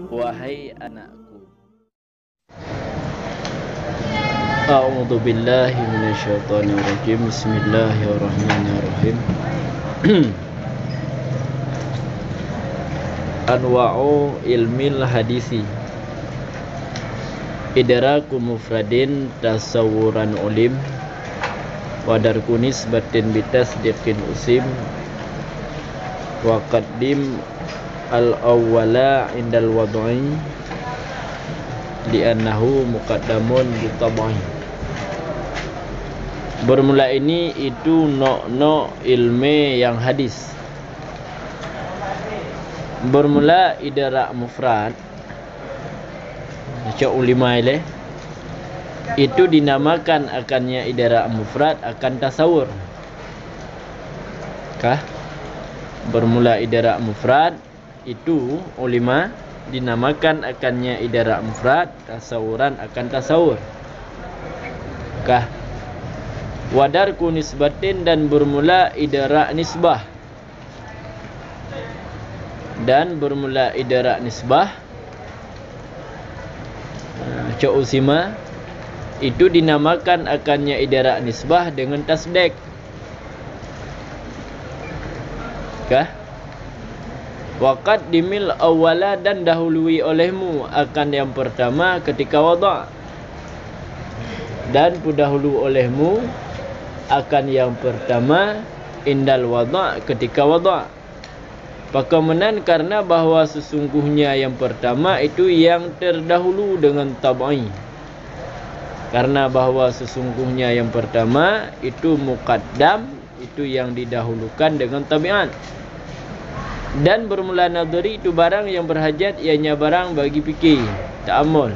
Wahai anakku. A'udzu billahi minasyaitonir rajim. Bismillahirrahmanirrahim. Anwa'u ilmil hadisi. Idraku mufradin tasawuran ulim wa darku nisbatin bitasdiqin usim wa qaddim al-awwala indal wad'i li'annahu muqaddamun bitab'i. Bermula ini itu no ilmu yang hadis. Bermula idrak mufrad macam ulima ile itu dinamakan akannya idrak mufrad akan tasawur. Kah? Bermula idrak mufrad itu ulima dinamakan akannya idrak mufrad, tasawuran akan tasawur. Kah? Wadarku nisbatin dan bermula idrak nisbah. Dan bermula idrak nisbah Usima itu dinamakan akannya idrak nisbah dengan tasdek. Kah? Waqad dimil awwala dan dahului olehmu akan yang pertama ketika wada'. Dan pudahulu olehmu akan yang pertama indal wada' ketika wada'. Pakemenan karena bahawa sesungguhnya yang pertama itu yang terdahulu dengan tab'i. Karena bahawa sesungguhnya yang pertama itu muqaddam, itu yang didahulukan dengan tabi'at. Dan bermula nadhari itu barang yang berhajat, ianya barang bagi fikir, ta'ammul.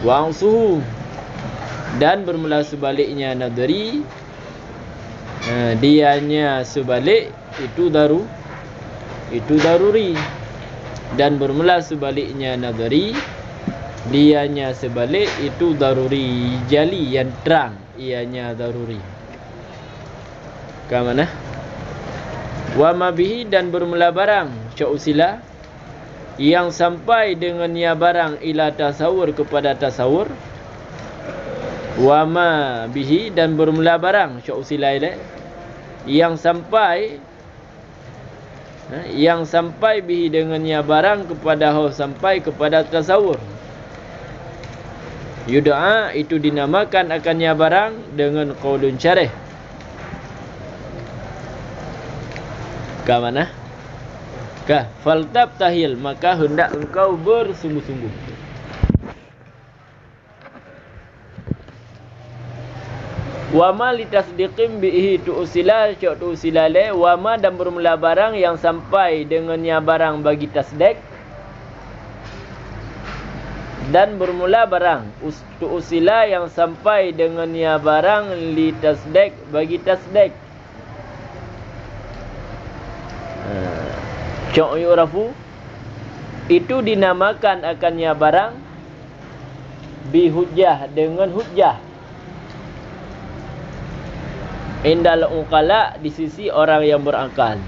Wa'suhu. Dan bermula sebaliknya nadhari, dianya sebalik itu daruri. Dan bermula sebaliknya nadhari, dianya sebalik itu daruri, jali yang terang, ianya daruri. Ke mana? Wa ma bihi dan bermula barang usila yang sampai dengannya barang ila tasawur kepada tasawur. Wa ma bihi dan bermula barang usila ile yang sampai bihi dengannya barang kepada sampai kepada tasawur. Yud'a itu dinamakan akannya barang dengan qaulun syarih. Ke mana? Kah? Faltab tahil, maka hendak engkau bersungguh-sungguh. Wa ma litasdiqim bihi tu'sila tu'silale wa ma dan bermula barang yang sampai dengannya barang bagi tasdek. Dan bermula barang tu'sila yang sampai dengannya barang litasdek bagi tasdek. Yu'rafu itu dinamakan akannya barang bi hujjah dengan hujjah. Indal uqala di sisi orang yang berakal.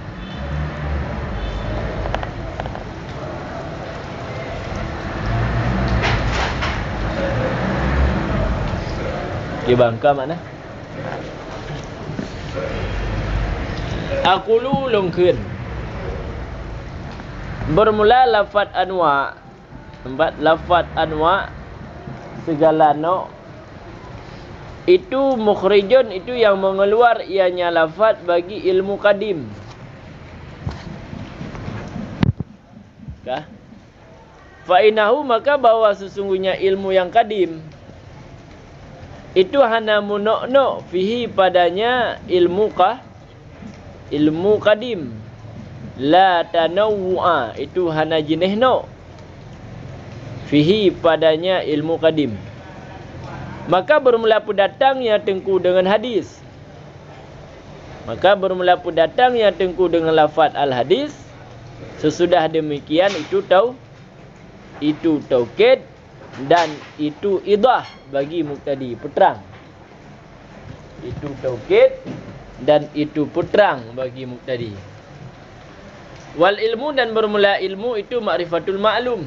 Di bangka mana? Aqulu lungkeun. Bermula lafaz anwa. Tempat lafaz anwa segala no itu mukhrijun itu yang mengeluar ianya lafaz bagi ilmu qadim. Kah? Fa inahu maka bahwa sesungguhnya ilmu yang qadim itu hana munokno fihi padanya ilmu qadim. La tanawwa itu hana jinehno fihi padanya ilmu qadim. Maka bermula pun datangnya tengku dengan hadis. Maka bermula pun datangnya tengku dengan lafaz al-hadis. Sesudah demikian itu taukid dan itu idah bagi muqtadi peterang. Itu taukid dan itu peterang bagi muqtadi. Wal ilmu, dan bermula ilmu itu ma'rifatul ma'lum.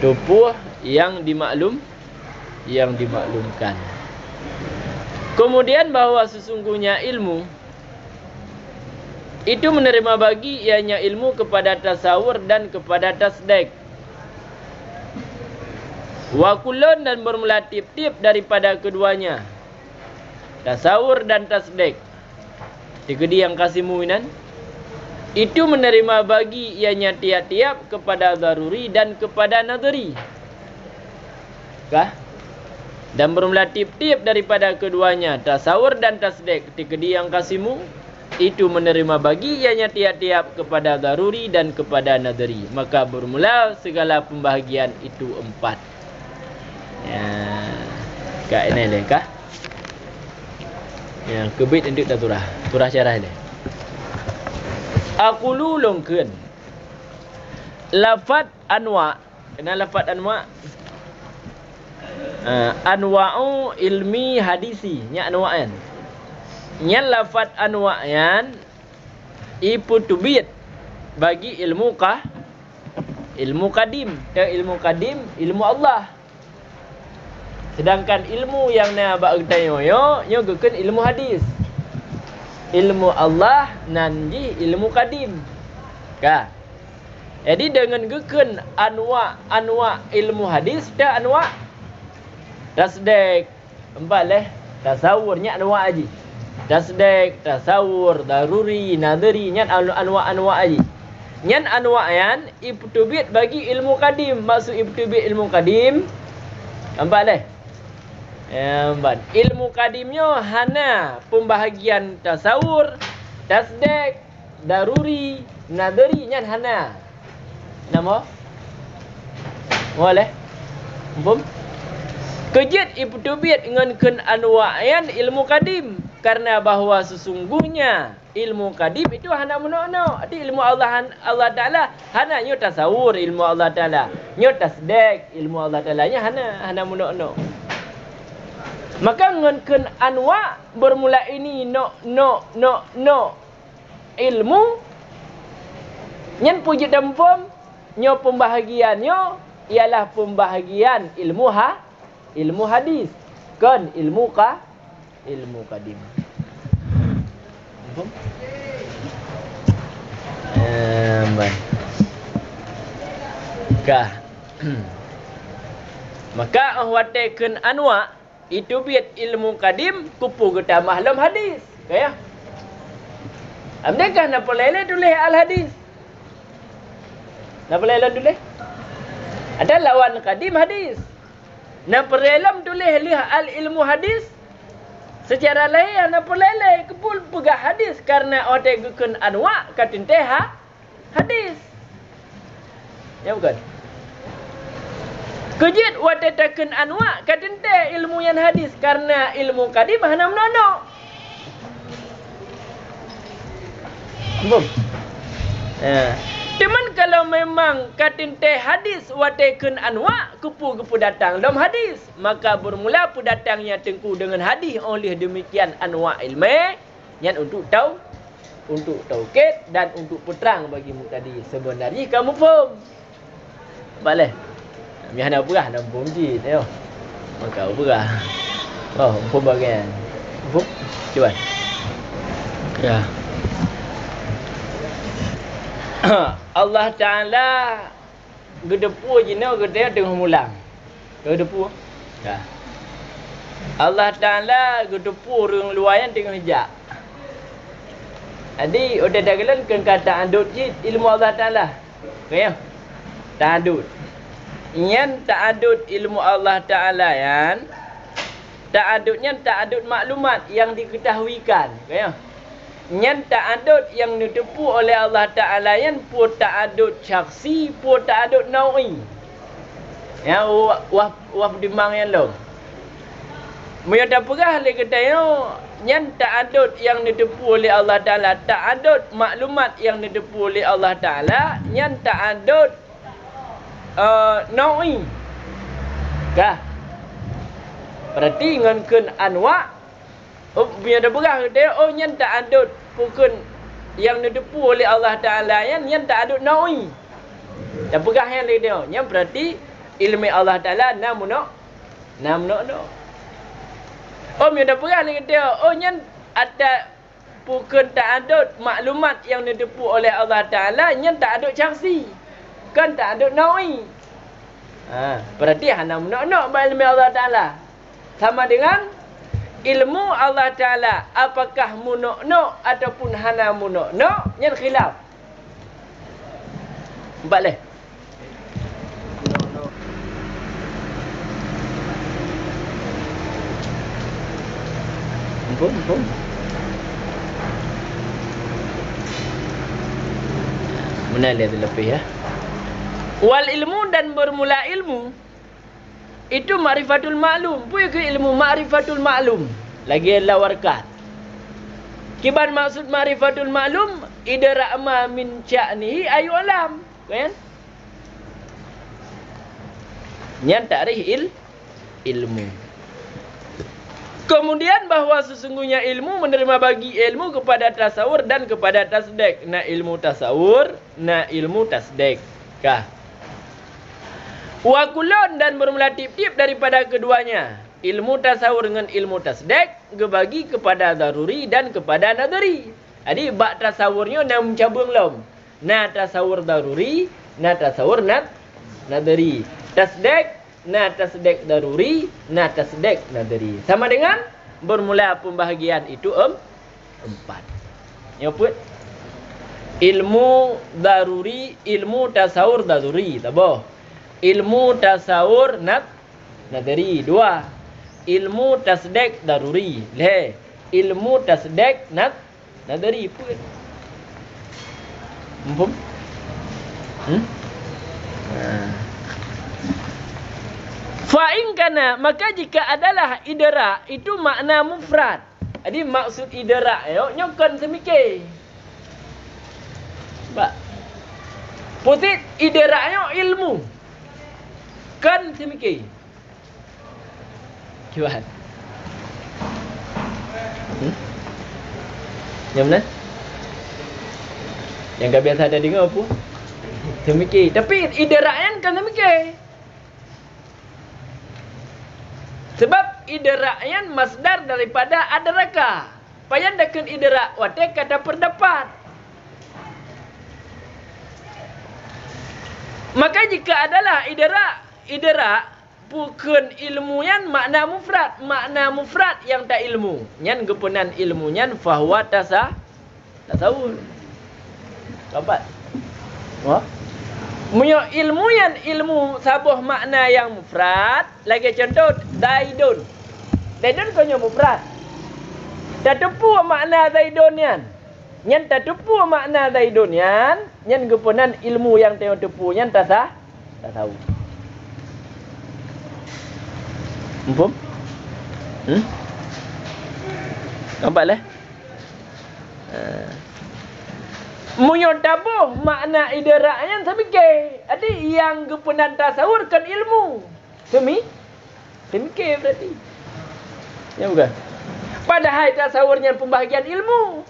Tupuh yang dimaklumkan. Kemudian bahawa sesungguhnya ilmu itu menerima bagi ianya ilmu kepada tasawur dan kepada tasdik. Wa kullun, dan bermula tip-tip daripada keduanya, tasawur dan tasdik. Tiga yang kasimuinan itu menerima bagi ianya tiap-tiap kepada daruri dan kepada nadari. Kah? Dan bermula tip-tip daripada keduanya, tasawur dan tasdik. Tiga yang kasimu itu menerima bagi ianya tiap-tiap kepada daruri dan kepada nadari. Maka bermula segala pembahagian itu 4. Ya, kak ini leh kah? Ya, kebit untuk turah syarah ni. Aqulu longkeun. Lafaz anwa. Kenal lafaz anwa? Anwa'u ilmi hadisi. Nya anwa'an. Nya lafaz anwa'an iputubit bagi ilmu kah? Ilmu kadim. Ilmu kadim, ilmu Allah. Sedangkan ilmu yang nak bertanya yo guken ilmu hadis. Ilmu Allah nanji ilmu kadim. Kah? Jadi dengan guken anwa ilmu hadis dah anwa tasdik. Empat leh tasawurnya anwa aji. Tasdik, tasawur, daruri, nadari, nyan anwa aji. Nyan anwa yan ibtubit bagi ilmu kadim. Maksud ibtubit ilmu kadim empat leh. Ilmu kadimnya hana pembahagian tasawur, tasdik, daruri, nadari, nyan hana. Nama? Boleh? Umpam? Kejit ibtubit dengan ken anwa'yan ilmu kadim. Karena bahawa sesungguhnya ilmu kadim itu hana muno-no. Arti ilmu Allah Ta'ala hana nyo tasawur ilmu Allah Ta'ala. Nyo tasdik ilmu Allah Ta'ala nya hana muno-no. Maka ngenken anwa bermula ini no ilmu nyen puji dempom nyo pembahagiannya ialah pembahagian ilmu hadis kan ilmu kadim. Maka ahwatekeun anwa itu biat ilmu kadim kupu kita mahlum hadis. Kaya? Amdekah napa lele tulis al hadis? Napa lele tulis? Ada lawan kadim hadis. Napa relam tulis al ilmu hadis? Secara lain napa lele kepul pegah hadis karena ote gukeun anwa katin teh hadis. Ya bukan? Kejit watetakeun anwa katin teh ilmu yang hadis karena ilmu kadim hana menono. Bum. Cuman kalau memang katin teh hadis watekeun anwa kupu datang dalam hadis, maka bermula pu datangnya tengku dengan hadis. Oleh demikian anwa ilmu yang untuk tauhid dan untuk peterang bagi muktadi sebenarnya kamu faham. Boleh. Biar nak berah nak bomji tengok. Maka berah. Oh, pun bagian. Pun cuba. Ya. Allah Taala gedepu jina gede tengah mulang. Gedepu. Ya. Allah Taala gedepu rung luayan tengah hijak. Jadi udah dagelan kan kata andut jid ilmu Allah Taala. Okey. Ta'adud. Yang ta'adud ilmu Allah Ta'ala yan. Ta'adudnya ta'adud maklumat yang diketahuikan. Okey. Yang ta'adud yang ditepu oleh Allah Ta'ala yan pun ta'adud syakhsi, pun ta'adud naui. Ya, wah dimang yang long. Mereka tak perah le katanya yang ta'adud yang ditepu oleh Allah Ta'ala, ta'adud maklumat yang ditepu oleh Allah Ta'ala, yang ta'adud naui. Kah? Berarti dengan kun anwa' biar dah berah dia yang ta'adud pukun yang ditepu oleh Allah Ta'ala yang tak ada naui. Dan pegah yang lain dia. Yang berarti ilmu Allah Ta'ala namunok. Om yang dah pegah lagi dia. Oh yang ada bukan tak ada maklumat yang ditepu oleh Allah Ta'ala yang tak ada saksi. Kan tak ada naui. Berarti hana munok-nok ilmu Allah Ta'ala. Sama dengan ilmu Allah Ta'ala. Apakah munok-nok ataupun hana munok-nok? Yang khilaf. Empat leh. Ampun. Mana dia lebih ya? Wal ilmu dan bermula ilmu itu ma'rifatul ma'lum. Punya ke ilmu ma'rifatul ma'lum. Lagi adalah warkat. Kiban maksud ma'rifatul ma'lum idra ma min sya'nihi ayu alam. Kan? Yang tarikh ilmu. Kemudian bahawa sesungguhnya ilmu menerima bagi ilmu kepada tasawur dan kepada tasdek. Na ilmu tasawur, na ilmu tasdek. Kah? Wa kulun dan bermula tip-tip daripada keduanya. Ilmu tasawur dengan ilmu tasdek gebagi kepada daruri dan kepada nadari. Jadi bak tasawurnya nam cabang lom. Na tasawur daruri, na tasawur nadari. Tasdek, na tasdek daruri, na tasdek nadari. Sama dengan bermula pembahagian itu empat. Ya pun. Ilmu daruri, ilmu tasawur daruri, taboh. Ilmu tasawur nadari, dua. Ilmu tasdek daruri, le. Ilmu tasdek nadari pun. Mumpum? Fa'in kana, maka jika adalah idrak itu makna mufrad. Jadi maksud idrak nyokan semikir. Pak. Putit idraknya ilmu. Kan semikir. Cuba. Yang mana? Yang gak biasa ada dengar apa? Semikir. Tapi idraknya kan semikir. Sebab idra'yan masdar daripada adraka. Payan dakun idra' wate kata pendapat. Maka jika adalah idra' bukan ilmu yang makna mufrad yang tak ilmu. Yang gepunan ilmu yang fahuwa tasawur. Dapat? Wah. Punya ilmu yang ilmu sabuh makna yang mufrad. Lagi contoh Zaidun. Zaidun punya mufrad. Tak tepu makna Zaidun yan. Yang tak tepu makna Zaidun yan. Yang gepunan ilmu yang tengok tepu yan tak tahu. Mumpum? Nampaklah. Munyo tabuh makna idraknya semikir. Jadi yang gepunan tasawur kan ilmu. Semikir berarti. Ya bukan? Padahal tasawurnya pembahagian ilmu.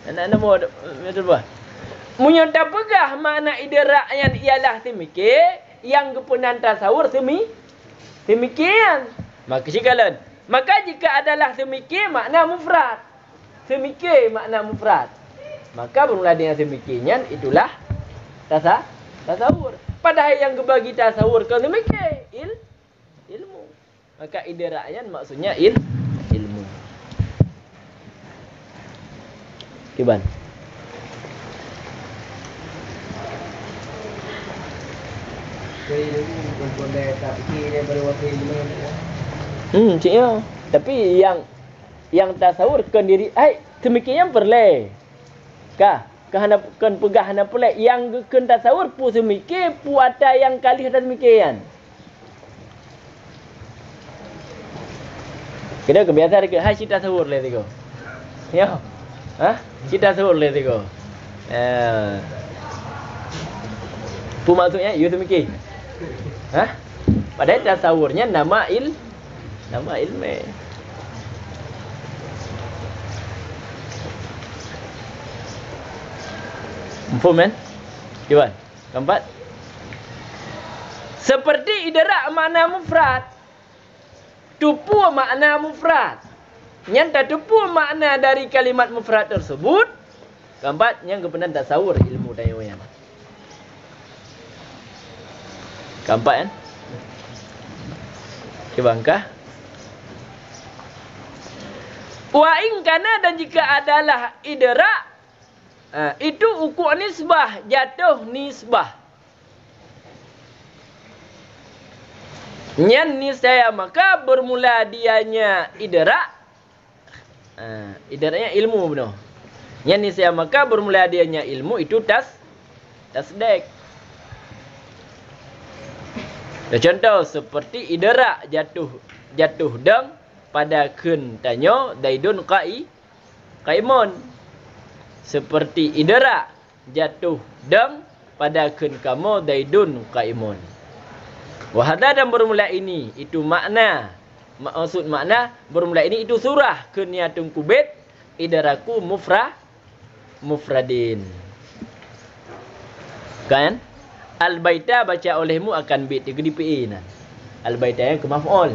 Anak-anak mau betul bah. Munyo tapegah makna idraknya ialah semikir, yang gepunan tasawur semikian. Maka sikalan. Maka jika adalah semikir makna mufrad. Semikir makna mufrad. Maka bermula dengan semikirnya itulah tasawur. Padahal yang kebagi tasawur kan semikir ilmu. Maka idraknya maksudnya ilmu. Kiban. Ciknya. Tapi yang tasawur kan diri semikirnya perle. Kah kan pegah hana pula yang ken tasawur pu semikir pu ada yang kali ada semikian. Kita kebiasaan ke cita tasawur le tigo. Ya. Cita tasawur le tigo. Pu maksudnya you semikir. Padahal tasawurnya nama ilmu. Faham kan? Iwan. Keempat. Seperti idrak makna mufrad. Tupu makna mufrad. Yang tak tupu makna dari kalimat mufrad tersebut. Keempat, yang kebenaran tasawur ilmu dayawayan. Keempat kan? Kebangkah. Wa in kana, dan jika adalah idrak, itu uku' nisbah, jatuh nisbah. Nyan niscaya maka bermula dianya idrak. Idraknya ilmu benar. Nyan niscaya maka bermula dianya ilmu itu tasdek. Contoh seperti idrak jatuh dang pada kun tanya daidun qaimun. Seperti idrak jatuh dang pada kun kamu daidun qaimun. Wahada, dan bermula ini itu makna. Maksud makna bermula ini itu surah kuniyatun kubit idraku mufradin. Kan? Al-baita baca olehmu akan bit di PA nah. Al-baita yang ke maf'ul.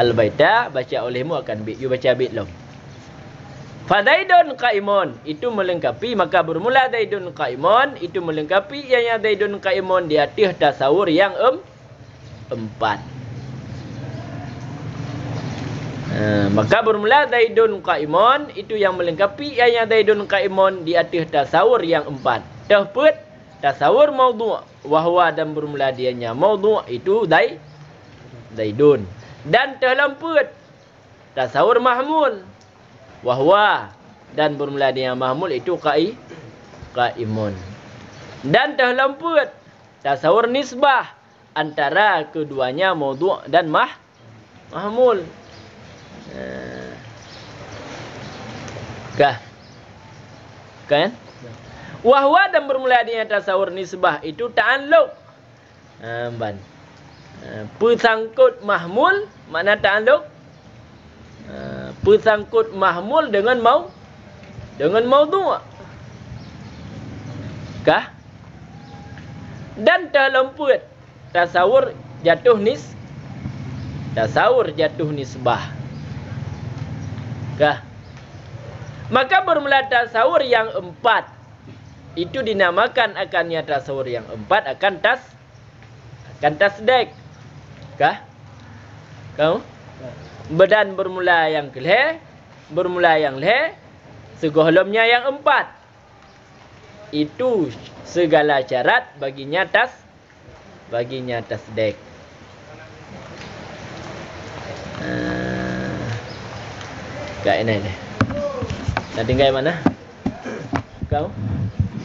Al-baita baca olehmu akan bit. You baca bit long. Fadaidun qaimun itu melengkapi, maka bermula daidun qaimun itu melengkapi yang daidun qaimun di atas tasawur yang empat. Maka bermula daidun qaimun itu yang melengkapi yang daidun qaimun di atas tasawur yang empat. Terput tasawur maudhu' wahwa, dan bermula dianya maudhu' itu daidun. Dan terlemput tasawur mahmul wahwa, dan bermula dia mahmul itu qaimun. Dan terlemput tasawur nisbah antara keduanya maudhu' dan mahmul. Kan? Wahwa, dan bermula dia tasawur nisbah itu ta'alluq. Persangkut mahmul, makna ta'alluq. Persangkut mahmul dengan maudhu'. Kah? Dan terlemput tasawur jatuh nisbah. Kah? Maka bermula tasawur yang empat itu dinamakan akannya tasawur yang empat akan tasdek. Kah? Kau? Badan bermula yang keleh, segohlomnya yang empat. Itu segala syarat baginya tasdek. Kak ini deh. Nak tinggal mana? Kau?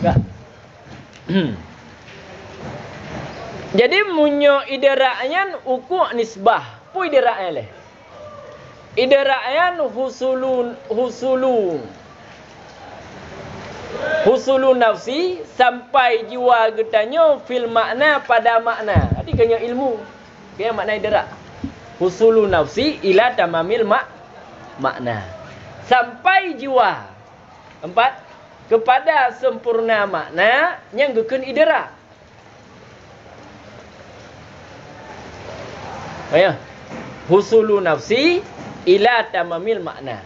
Kak. Jadi munyo idraknya uku' nisbah. Pu idraknya leh. Idraknya husulu nafsi sampai jiwa getanya fil makna pada makna. Tadi kena ilmu. Kena makna idrak. Husulu nafsi ila tamamil makna. Sampai jiwa. Empat. Kepada sempurna makna yang gekun idrak. Ya. Husulu nafsi ila tamamil makna.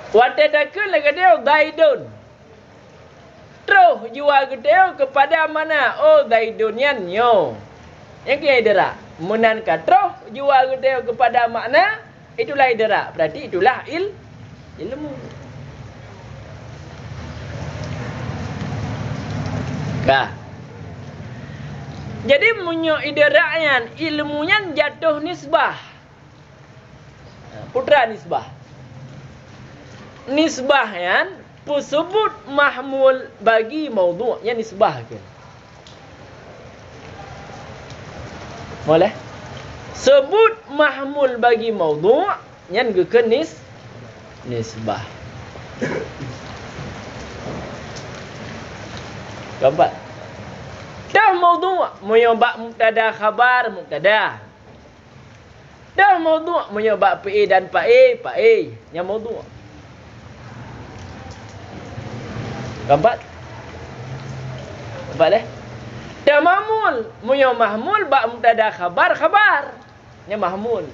Watadakun lagi dia daidun. Terus jiwa kita kepada mana? Oh daidunnya nyo. Yang kira idrak. Menankan terus jiwa kita kepada makna, itulah idrak. Berarti itulah ilmu. Kah? Jadi munyo idraknya ilmunya jatuh nisbah. Putra nisbah. Nisbahnya sebut mahmul bagi maudhu' yang nisbah ke. Boleh? Sebut mahmul bagi maudhu' yang ke nisbah. Keempat. Dah maudhu' menyebab mubtada khabar mubtada. Dah maudhu' menyebab PA dan PA yang maudhu'. Nampak? Nampak dah? Dah mahmul. Munyo mahmul bak mubtada khabar. Nya mahmul.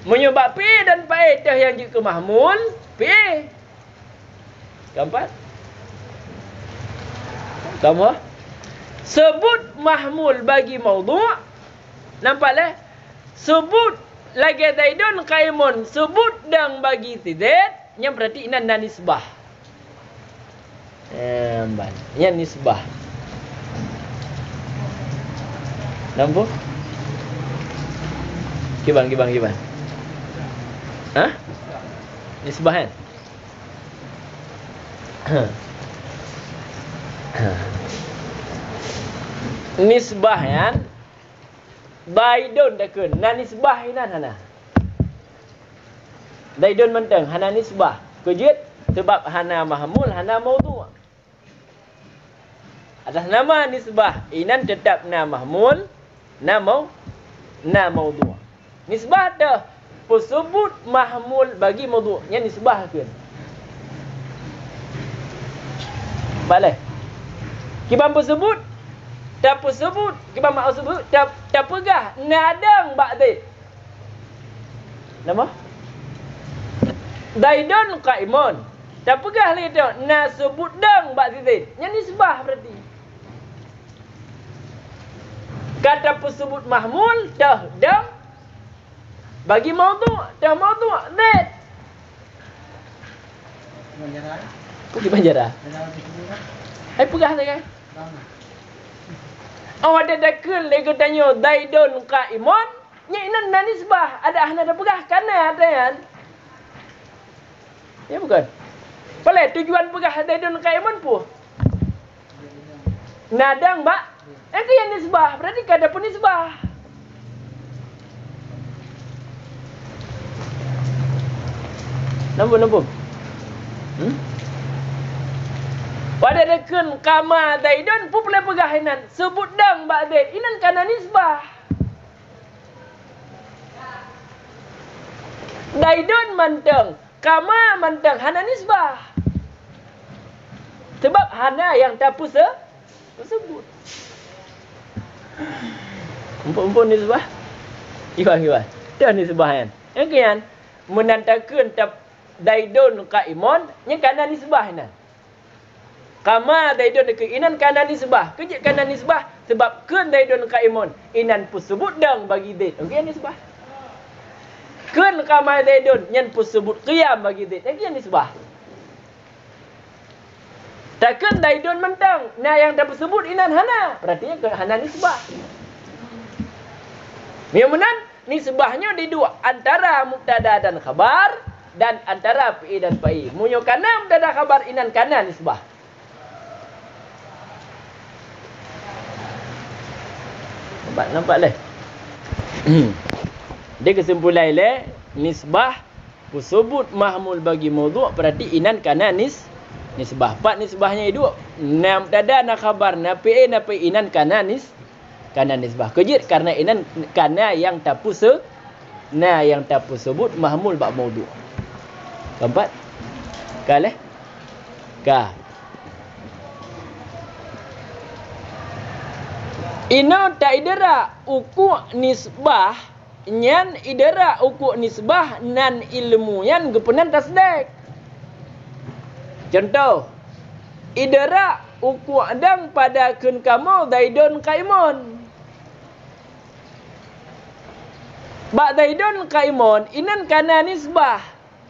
Munyo bak fi dan faedah yang juga mahmul. Fi. Nampak? Kamu? Sebut mahmul bagi maudhu'. Nampaklah? Sebut lagi zaidun qaimun. Sebut dan bagi tidid. Yang berarti inan dan nisbah. Yang nisbah. Nampak? Gimana? Hah? Nisbah kan? Nisbah kan? Daidun takun. Nan nisbah inan hana. Daidun menteng hana nisbah. Kujit sebab hana mahmul, hana maudhu'. Atas nama nisbah inan tetap na mahmul, na maudhu'. Nisbah dah persebut mahmul bagi maudhu'. Nya nisbah kan. Boleh. Kibam persebut tak persebut, kibam mak sebut tak pegah nadang ba'did. Nama? Daidun qaimun. Tak pegah lagi tu na sebut dang ba'did. Yang nisbah berarti. Kata persebut mahmul dah dang bagi maudhu', dah maudhu' did. Pergi banjara. Hai pegah tak kan? Oh ada dakul lagi tanya daidun qaimun. Nya inan na nisbah. Ada ahna dah pegah kana ada kan? Ya bukan? Boleh tujuan pegah daidun qaimun pu. Nadang bak. Itu yang nisbah. Berarti kada pun nisbah. Nampak? Pada dekun kama daidun pu boleh pegah inan. Sebut dang ba'did. Inan kana nisbah. Daidun manteng. Kama manteng. Hana nisbah. Sebab hana yang tak tersebut. Umpun nisbah. Gimana? Dah nisbah kan? Yang kian. Menantakan daidun qaimun. Yang kana nisbah inan. Kama daidun ke inan kana nisbah. Kejik kana nisbah sebab kun daidun qaimun. Inan pun sebut dang bagi did. Okey nisbah. Kun kama daidun nyan pun sebut qiyam bagi did. Okey nisbah. Takkan daidun mentang. Nah yang dah sebut inan hana. Berarti ke hana nisbah. Miunan nisbahnya di dua antara mubtada dan khabar dan antara fi dan fa'i. Munyo kana mubtada khabar inan kana nisbah. Nampak leh. Dia kesimpulan leh nisbah sebut mahmul bagi maudhu' berarti inan kana nisbah. Pak nisbahnya itu na mubtada na khabar na fi na fi inan kana nisbah. Kejit karena inan kana yang tapu yang tapu sebut mahmul bak maudhu'. Keempat. Kaleh. Ka. Ina tak idara uku' nisbah nyan idara uku' nisbah nan ilmu yan gepenan tasdek. Contoh idara uku' adang pada kun kamu daidun qaimun. Bak daidun qaimun inan kana nisbah.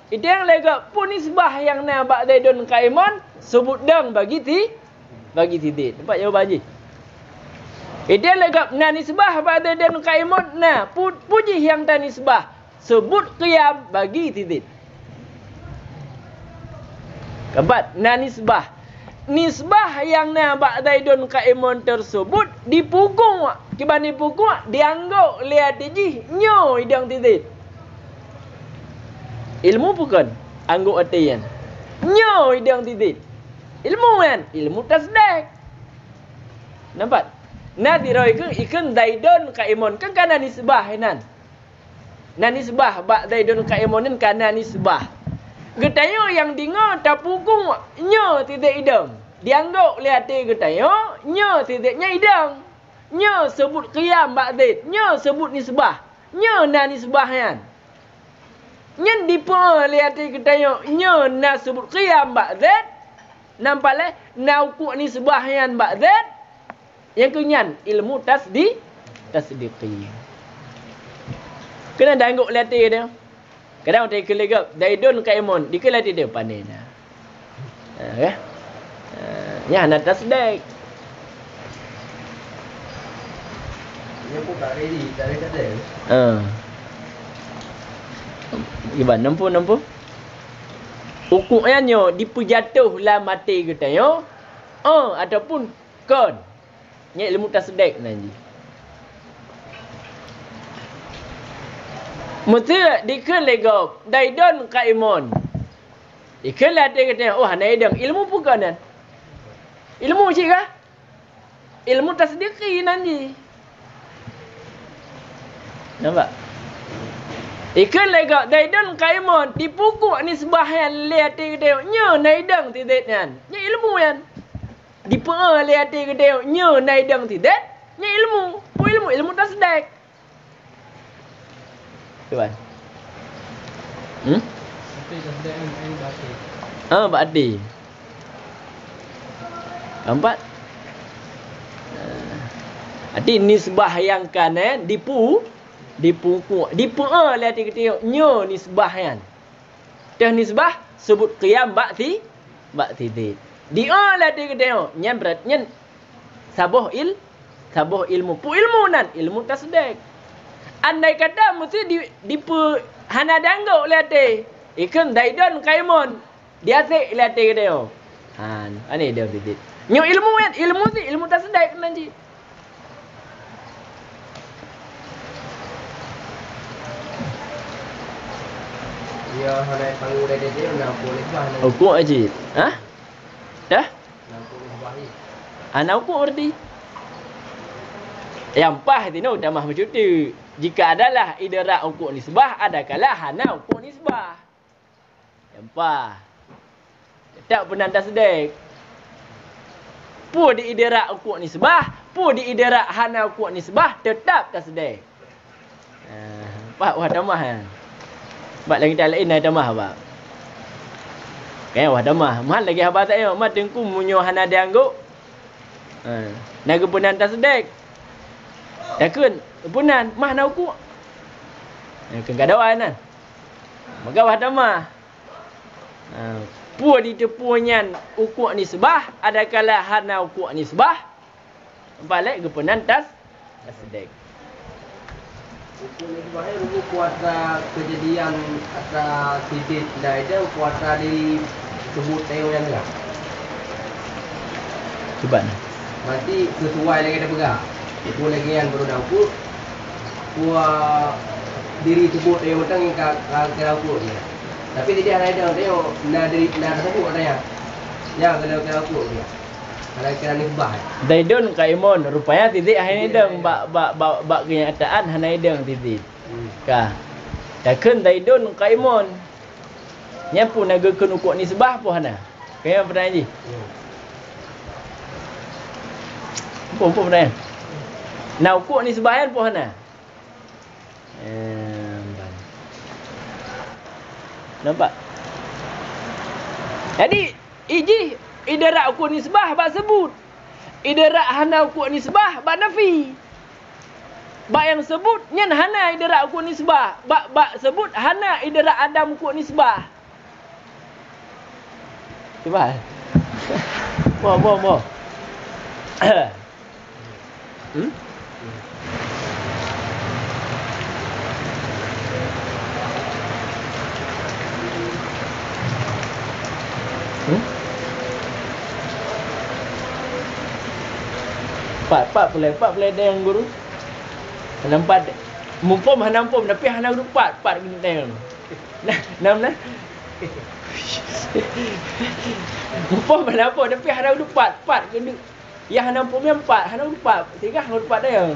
Itu yang lega pun nisbah yang na bak daidun qaimun sebut dang bagi tidid. Nampak jawapan haji? Dia legap na nisbah pada dan qaimun na puji yang ta nisbah sebut qiyam bagi tidid. Keempat, na nisbah yang na ba'daidun qaimun tersebut dipukung. Kiban dipukung dianggap lihat tiji nyo idang tidid. Ilmu bukan anggap artian. Nyo idang tidid. Ilmu kan? Ilmu tasdek. Nampak? Na diroi ke ikan daidun qaimun kan kana nisbah inan. Na nisbah ba daidun qaimun kana nisbah. Getayo yang dengar tapukung nya titik idam. Dianggap lihat getayo nya titiknya idam. Nya sebut qiyam ba'did. Nya sebut nisbah. Nya na nisbahyan. Nyen dipa lihat getayo nya na sebut qiyam ba'did. Nampak le na uku nisbahyan ba'did. Yang kenyan ilmu tasdiqi. Kena dangguk lihat dia. Kadang dia kelegap daidun kaimun dikelati dia pandai dah. Ya. Ya nak tasdik. Dia pun tak ready, tak ada kata. Gimana nampu? Hukumnya dipujatuh lah mati kita yo. Ataupun kon. Nya ilmu tasdik nanti. Mesti dikelegap daidon kaimun. Dikelat dia kata, oh hana idang ilmu bukanan. Ilmu cik kah? Ilmu tasdiqi nanti. Nampak? Dikelegap daidon kaimun dipukuk nisbahyan lihat dia kata, nya naidang tidaknya. Nya ilmu yan. Dipa lihat dia kata, nya naidang tidak. Nya ilmu. Ilmu tasdik. Cuba. Tapi tasdik ni batin. Batin. Nampak? Arti nisbah yang kanan dipu lihat kita nya nisbah yan. Dah nisbah sebut qiyam ba'ti did. Dia lihat kita nya beratnya sabuh ilmu. Ilmu nan ilmu tasdik. Andai kata mesti hana dangguk lihat dia. Ikan daidon kaimun. Dia sik lihat dia. Ani dia titik. Nyo ilmu si ilmu tasdik nanti. Ya hana panggul dia nak boleh bah. Ukur aja. Dah? Nak boleh bah. Ana ukur berarti. Yang pah itu dah mah macam tu. Jika adalah idrak ukur nisbah, adakala hana ukur nisbah. Yang pah. Tak pernah tasdik. Pu di idrak ukur nisbah, pu di idrak hana ukur nisbah, tetap tasdik. Pak wah damah kan. Bak lagi tak lain dah damah bak. Kan wah damah. Mahal lagi haba tak yo, mat tengku munyo hana diangguk. Naga pernah tasdik. Takun punan mah na uku. Kan gadawan kan. Maka wah damah. Pu di tepunyan uku nisbah adakala hana uku nisbah. Balik ke penan tasdik. Uku nisbah ni rupa kuasa kejadian atau titik dah ada kuasa di sebut teo yang enggak. Cuba. Nanti sesuai lagi ada pegang. Ibu lagi yang baru dah ukur. Kuah diri sebut dia macam yang kira ukur dia. Tapi dia ada tengok nak sebut ada yang. Ya kira ukur dia. Kalau kira nisbah. Daidun kaimun rupanya titik hanya deng bak kenyataan hanya deng titik. Kah. Takun daidun kaimun. Nya pun naga kun ukur nisbah pun hana. Kaya pernah ji. Pun pernah. Nak ukur ni sebahagian pun hana. Nampak? Jadi, idrak ukur nisbah bak sebut. Idrak hana ukur nisbah bak nafi. Bak yang sebut nyen hana idrak ukur nisbah. Bak sebut hana idrak adam ukur nisbah. Cuba. Mo. Pak boleh dengan guru. Nampak mumpum hanampum tapi hana guru pat gini tengok. Nah. Mumpum hanampum tapi hana guru pat gini. Ya hanampum yang 4, hana guru pat. Tiga guru pat dah.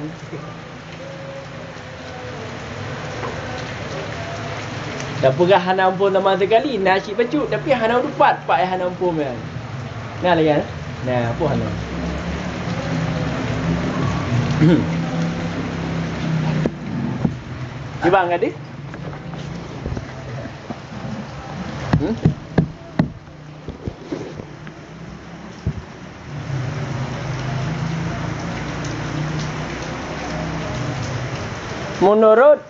Dah perah hana umpun nama sekali, nasi pacut tapi hana dupat pak hana umpun kan. Nah lagi kan? Nah, apa hana? Cuba enggak di? Menurut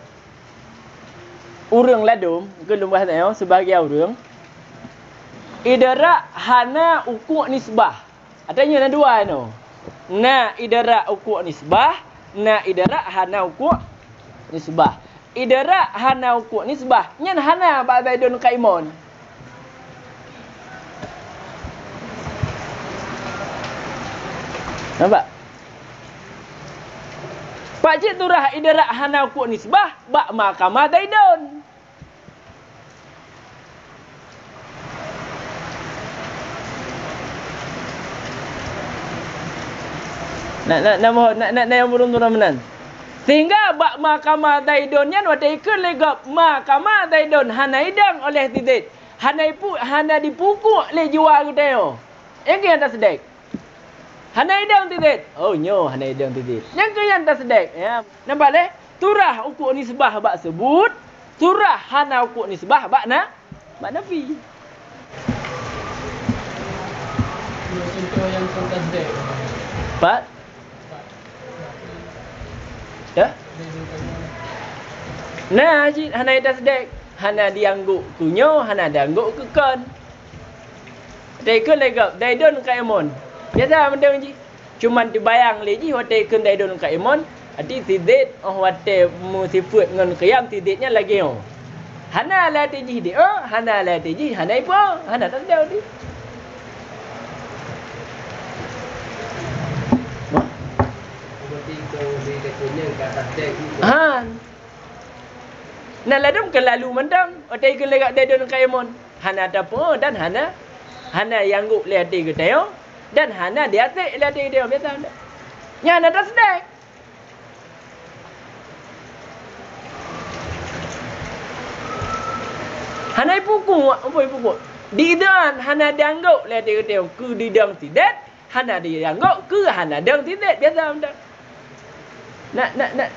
urang ladum, gelum bahasa yo sebagai urang idara hana ukuk nisbah. Adanya dua no. Na idara ukuk nisbah, na idara hana ukuk nisbah. Idara hana ukuk nisbah, nyan hana ba zaidun kaimon. Nampak? Pak cik turah idara hana ukuk nisbah, ba mahkamah zaidun. Nak yang burung turun menan. Sehingga bak mahkamah daidon yan wataikun legap mahkamah daidon hanaidang oleh tidit. Hana dipukuk le jiwa gudeo. Yang ke yang tak sedek. Hanaidang tidit. Oh nyo hanaidang tidit. Yang ke yang tak sedek. Ya. Nampak le? Turah ukuk nisbah bak sebut. Turah hana ukuk nisbah bak nafi. Contoh yang tak sedek. Pak? Ya? Nah, haji hana ida sedek. Hana diangguk kunyo, hana diangguk kekon. Taikun legap daidon ka emon. Biasa mendeng ji. Cuman dibayang leji taikun daidon ka emon, ati tidit wate musifut ngon qiyam tiditnya lagi oh. Hana la tiji di oh, hana la tiji, hana ipo, hana tak ada di. Ha. Nah ladum kelalu mendang, otai ke legak daidon kaimon. Hana tapo dan hana yang guk le ati ke teo dan hana dia atik le ati teo biasa ndak. Nya hana tak sedek. Hana ipuku, apa ipuku? Di dan hana diangguk le ati ke teo ku di dang tidak, hana diangguk ku hana dang tidak biasa ndak. Nak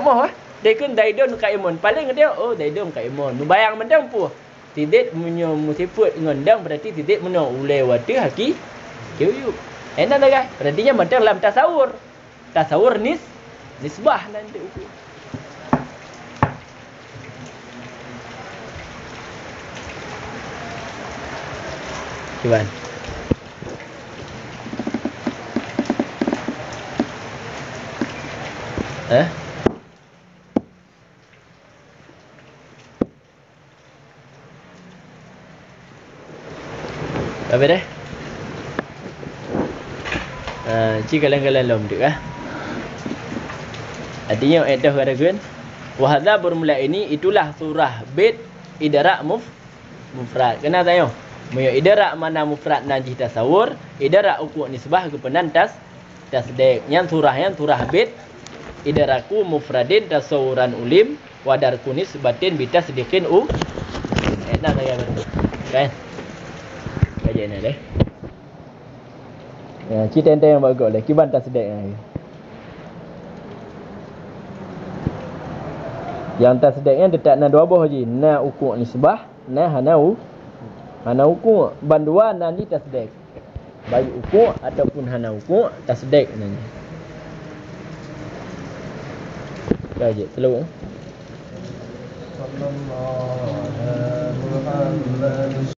moh dekun daidon ka imon paling dia oh daidon ka imon nu bayang mendang pu tidit munyo musifut ngondang berarti tidit meno ule wati haki kiu enak dah guys berarti nya mendang dalam tasawur nisbah nanti uku Iwan Apa dah? Jika kalian lom tu artinya edah katakan wahada bermula ini itulah surah bait idara mufrad. Kena tayo. Moyo idara mana mufrad najih tasawur, idara ukuk nisbah kepenan tasdek. Yang surah bait idaraku mufradin tasawuran ulim wadar kunis batin bitas sedikin enak saya betul. Kan? Kajian ni deh. Ya, cerita yang bagus lah. Kiban tak sedek lagi. Yang tak sedeknya detak na dua buah je. Na ukuk nisbah, na hana ukuk. Banduan nanti tak sedek. Baik ukuk ataupun hana ukuk tak sedek nanti. Kajian selalu. Sallallahu alaihi wasallam.